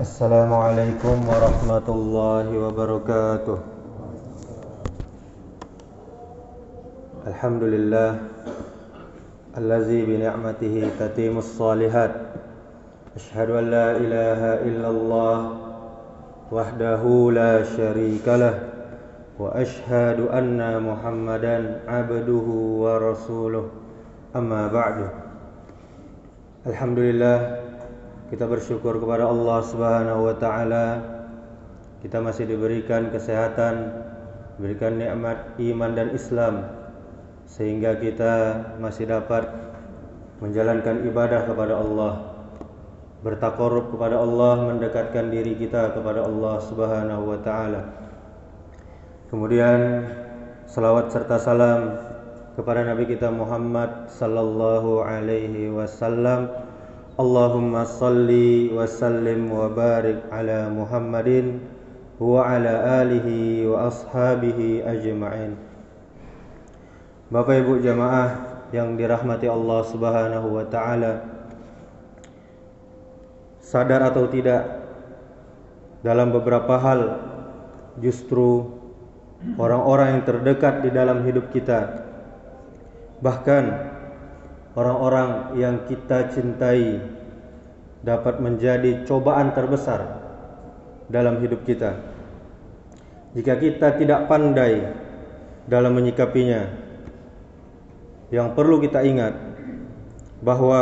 Assalamualaikum warahmatullahi wabarakatuh. Alhamdulillah allazi bi ni'matihi tatimus shalihat. Asyhadu an la ilaha illallah wahdahu la syarikalah wa asyhadu anna Muhammadan abduhu wa rasuluh. Amma ba'du. Alhamdulillah, kita bersyukur kepada Allah Subhanahu wa taala. Kita masih diberikan kesehatan, diberikan nikmat iman dan Islam, sehingga kita masih dapat menjalankan ibadah kepada Allah, bertaqarrub kepada Allah, mendekatkan diri kita kepada Allah Subhanahu wa taala. Kemudian salawat serta salam kepada Nabi kita Muhammad sallallahu alaihi wasallam. Allahumma salli wa sallim wa barik ala Muhammadin wa ala alihi wa ashabihi ajma'in. Bapak Ibu jamaah yang dirahmati Allah Subhanahu wa taala, sadar atau tidak, dalam beberapa hal justru orang-orang yang terdekat di dalam hidup kita, bahkan orang-orang yang kita cintai, dapat menjadi cobaan terbesar dalam hidup kita jika kita tidak pandai dalam menyikapinya. Yang perlu kita ingat bahwa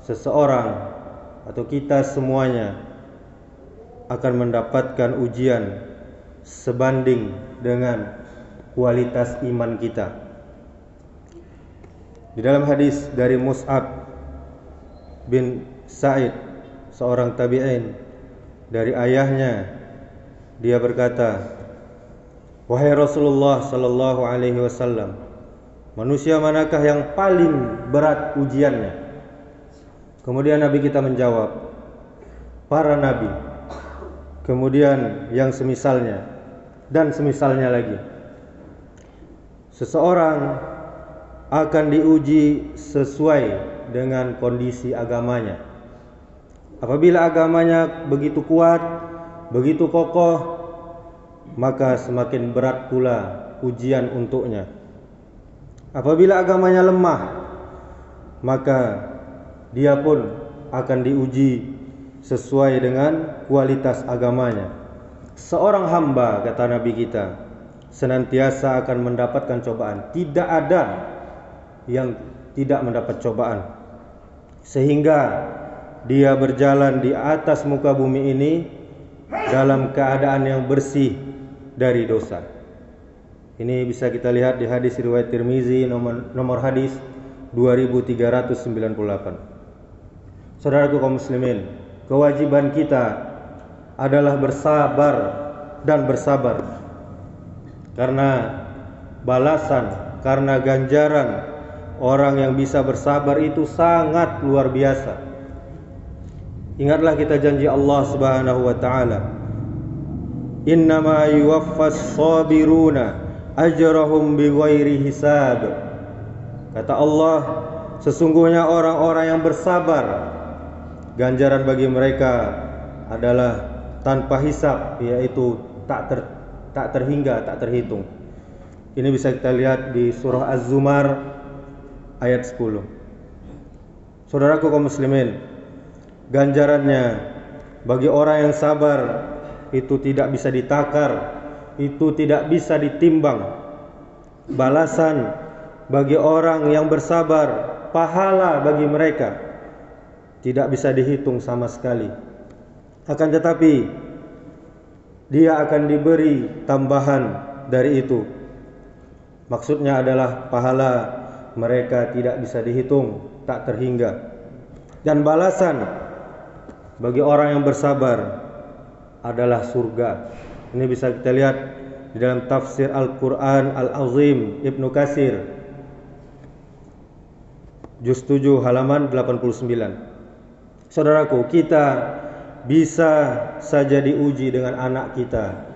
seseorang atau kita semuanya akan mendapatkan ujian sebanding dengan kualitas iman kita. Di dalam hadis dari Mus'ab bin Sa'id, seorang tabi'in, dari ayahnya, dia berkata, "Wahai Rasulullah sallallahu alaihi wasallam, manusia manakah yang paling berat ujiannya?" Kemudian Nabi kita menjawab, "Para nabi." Kemudian yang semisalnya dan semisalnya lagi. Seseorang akan diuji sesuai dengan kondisi agamanya. Apabila agamanya begitu kuat, begitu kokoh, maka semakin berat pula ujian untuknya. Apabila agamanya lemah, maka dia pun akan diuji sesuai dengan kualitas agamanya. Seorang hamba, kata Nabi kita, senantiasa akan mendapatkan cobaan. Tidak ada yang tidak mendapat cobaan, sehingga dia berjalan di atas muka bumi ini dalam keadaan yang bersih dari dosa. Ini bisa kita lihat di hadis riwayat Tirmizi, nomor hadis 2398. Saudaraku kaum muslimin, kewajiban kita adalah bersabar dan bersabar, karena balasan, karena ganjaran orang yang bisa bersabar itu sangat luar biasa. Ingatlah kita janji Allah Subhanahu wa taala, "Innama yuwaffas sabiruna ajrahum bighairi hisab." Kata Allah, sesungguhnya orang-orang yang bersabar, ganjaran bagi mereka adalah tanpa hisab, yaitu tak terhingga, tak terhitung. Ini bisa kita lihat di surah Az-Zumar ayat 10. Saudaraku kaum muslimin, ganjarannya bagi orang yang sabar itu tidak bisa ditakar, itu tidak bisa ditimbang. Balasan bagi orang yang bersabar, pahala bagi mereka tidak bisa dihitung sama sekali. Akan tetapi dia akan diberi tambahan dari itu. Maksudnya adalah pahala mereka tidak bisa dihitung, tak terhingga. Dan balasan bagi orang yang bersabar adalah surga. Ini bisa kita lihat di dalam tafsir Al-Quran Al-Azim Ibnu Katsir, juz 7 halaman 89. Saudaraku, kita bisa saja diuji dengan anak kita.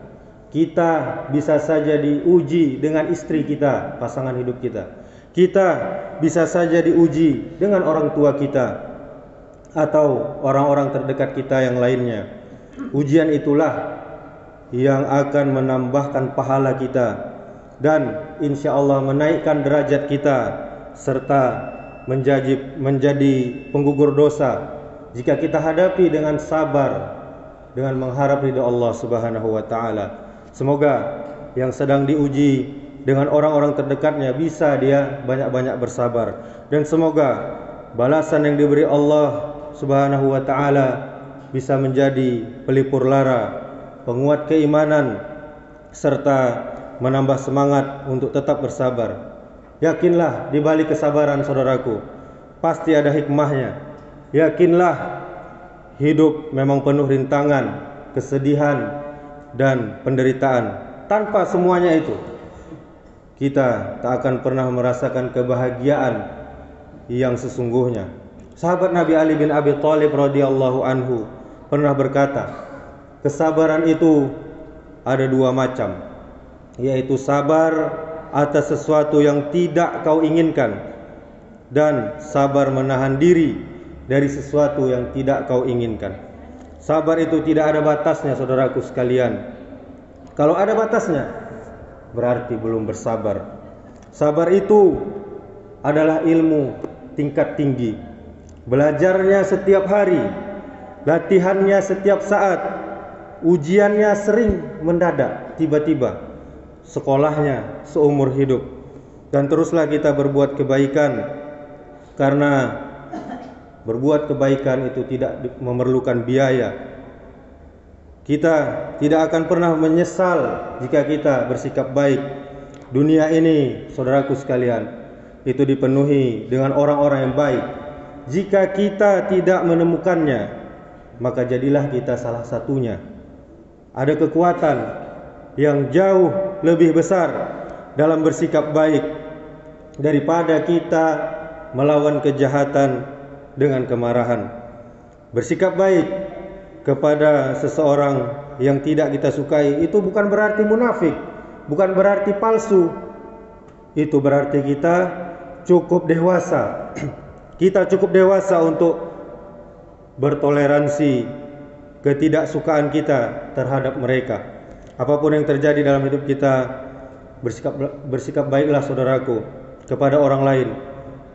Kita bisa saja diuji dengan istri kita, pasangan hidup kita. Kita bisa saja diuji dengan orang tua kita atau orang-orang terdekat kita yang lainnya. Ujian itulah yang akan menambahkan pahala kita dan insya Allah menaikkan derajat kita serta menjadi penggugur dosa jika kita hadapi dengan sabar, dengan mengharap ridha Allah Subhanahu wa taala. Semoga yang sedang diuji dengan orang-orang terdekatnya bisa dia banyak-banyak bersabar, dan semoga balasan yang diberi Allah Subhanahu wa taala bisa menjadi pelipur lara, penguat keimanan, serta menambah semangat untuk tetap bersabar. Yakinlah di balik kesabaran saudaraku, pasti ada hikmahnya. Yakinlah hidup memang penuh rintangan, kesedihan, dan penderitaan. Tanpa semuanya itu, kita tak akan pernah merasakan kebahagiaan yang sesungguhnya. Sahabat Nabi Ali bin Abi Thalib radhiyallahu anhu pernah berkata, kesabaran itu ada dua macam, yaitu sabar atas sesuatu yang tidak kau inginkan dan sabar menahan diri dari sesuatu yang tidak kau inginkan. Sabar itu tidak ada batasnya saudaraku sekalian. Kalau ada batasnya berarti belum bersabar. Sabar itu adalah ilmu tingkat tinggi. Belajarnya setiap hari, latihannya setiap saat, ujiannya sering mendadak, tiba-tiba, sekolahnya seumur hidup. Dan teruslah kita berbuat kebaikan, karena berbuat kebaikan itu tidak memerlukan biaya. Kita tidak akan pernah menyesal jika kita bersikap baik. Dunia ini, saudaraku sekalian, itu dipenuhi dengan orang-orang yang baik. Jika kita tidak menemukannya, maka jadilah kita salah satunya. Ada kekuatan yang jauh lebih besar dalam bersikap baik daripada kita melawan kejahatan dengan kemarahan. Bersikap baik kepada seseorang yang tidak kita sukai itu bukan berarti munafik, bukan berarti palsu. Itu berarti kita cukup dewasa. Kita cukup dewasa untuk bertoleransi ketidaksukaan kita terhadap mereka. Apapun yang terjadi dalam hidup kita, bersikap baiklah saudaraku kepada orang lain.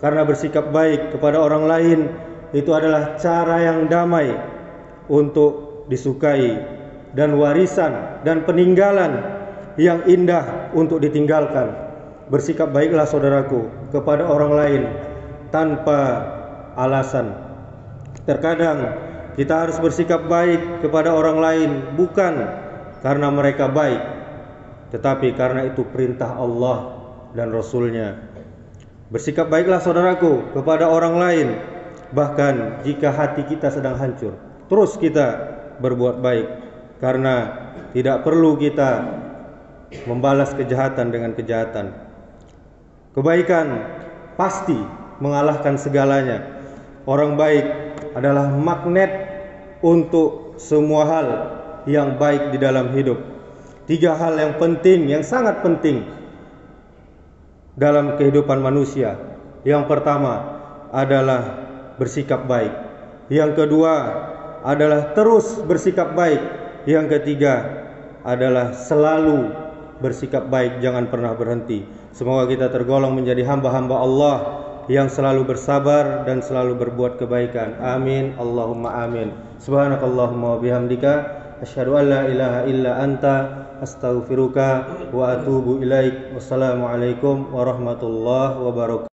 Karena bersikap baik kepada orang lain itu adalah cara yang damai untuk disukai, dan warisan dan peninggalan yang indah untuk ditinggalkan. Bersikap baiklah saudaraku kepada orang lain tanpa alasan. Terkadang kita harus bersikap baik kepada orang lain bukan karena mereka baik, tetapi karena itu perintah Allah dan Rasulnya. Bersikap baiklah saudaraku kepada orang lain, bahkan jika hati kita sedang hancur, terus kita berbuat baik, karena tidak perlu kita membalas kejahatan dengan kejahatan. Kebaikan pasti mengalahkan segalanya. Orang baik adalah magnet untuk semua hal yang baik di dalam hidup. 3 hal yang penting, yang sangat penting dalam kehidupan manusia. Yang pertama adalah bersikap baik. Yang kedua adalah terus bersikap baik. Yang ketiga adalah selalu bersikap baik, jangan pernah berhenti. Semoga kita tergolong menjadi hamba-hamba Allah yang selalu bersabar dan selalu berbuat kebaikan. Amin, Allahumma amin. Subhanakallahumma wa bihamdika asyhadu an la ilaha illa anta astaghfiruka wa atubu ilaik. Wassalamualaikum warahmatullahi wabarakatuh.